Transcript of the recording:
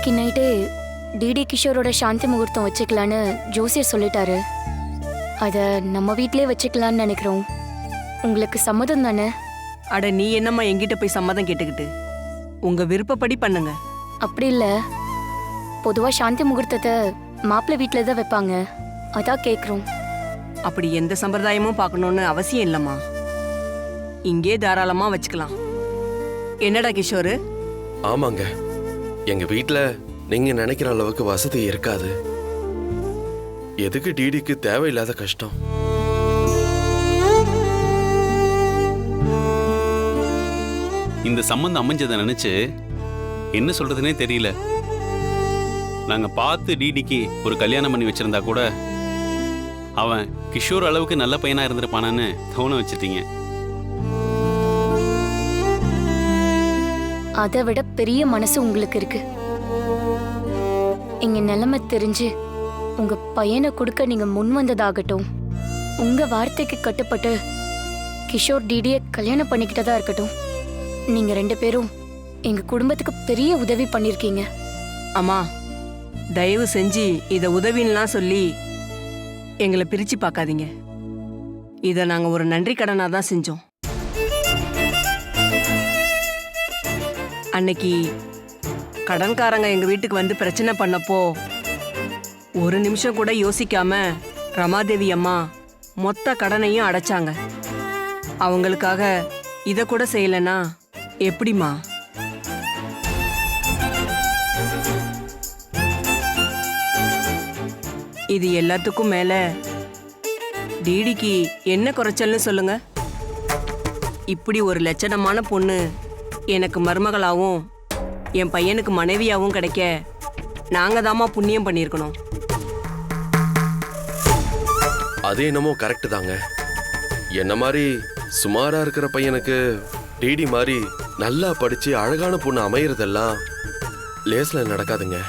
இன்னைக்கு நைட்டே டிடி கிஷோரோட சாந்தி முகூர்த்தம் வச்சுக்கலான்னு ஜோசியர் சொல்லிட்டாரு. அத நம்ம வீட்லயே வச்சுக்கலான்னு நினைக்கிறோம். உங்களுக்கு சம்மதம் தானே? அட நீ என்னம்மா என்கிட்ட போய் சம்மதம் கேட்டுக்கிட்டு? உங்க விருப்பப்படி பண்ணுங்க. அப்படி இல்ல, பொதுவா சாந்தி முகூர்த்தத்தை மாப்பிள்ளை வீட்ல தான் வைப்பாங்க. அதான் கேக்குறோம். அப்படி எந்த சம்பிரதாயமும் பார்க்கணும்னு அவசியம் இல்லம்மா. இங்கே தாராளமா வச்சுக்கலாம். என்னடா கிஷோரு? ஆமாங்க, எங்க வீட்ல நீங்க நினைக்கிற அளவுக்கு வசதி இருக்காது. எதுக்கு டிடிக்கு தேவையில்லாத கஷ்டம்? இந்த சம்பந்தம் அமைஞ்சதை நினைச்சு என்ன சொல்றதுனே தெரியல. நாங்க பார்த்து டிடிக்கு ஒரு கல்யாணம் பண்ணி வச்சிருந்தா கூட அவன் கிஷோர் அளவுக்கு நல்ல பையனா இருந்திருப்பானான்னு தோண வச்சிட்டீங்க. அதை விட பெரிய மனசு உங்களுக்கு இருக்கு. இங்க நிலைமை தெரிஞ்சு உங்க பையனை கொடுக்க நீங்க முன் வந்ததாகட்டும், உங்க வார்த்தைக்கு கட்டுப்பட்டு கிஷோர் டிடியை கல்யாணம் பண்ணிக்கிட்டதா இருக்கட்டும், நீங்க 2 பேரும் எங்க குடும்பத்துக்கு பெரிய உதவி பண்ணிருக்கீங்க. அம்மா, தயவு செஞ்சு இத உதவின்லாம் சொல்லி எங்களை பிரிச்சு பார்க்காதீங்க. இத நாங்க ஒரு நன்றி கடனா தான் செஞ்சோம். அன்னைக்கு கடன்காரங்க எங்க வீட்டுக்கு வந்து பிரச்சனை பண்ணப்போ ஒரு நிமிஷம் கூட யோசிக்காம ரமாதேவி அம்மா மொத்த கடனையும் அடைச்சாங்க. அவங்களுக்காக இத கூட செய்யலனா எப்படிமா? இது எல்லாத்துக்கும் மேல டிடிக்கு என்ன குறைச்சல்னு சொல்லுங்க? இப்படி ஒரு லட்சணமான பொண்ணு எனக்கு மருமகளாவும் என் பையனுக்கு மனைவியாவும் கிடைக்க நாங்க தாமா புண்ணியம் பண்ணியிருக்கணும். அது என்னமோ கரெக்ட் தாங்க. என்ன மாதிரி சுமாரா இருக்கிற பையனுக்கு டிடி மாதிரி நல்லா படிச்சு அழகான பொண்ணு அமையறதெல்லாம் லேஸ்ல நடக்காதுங்க.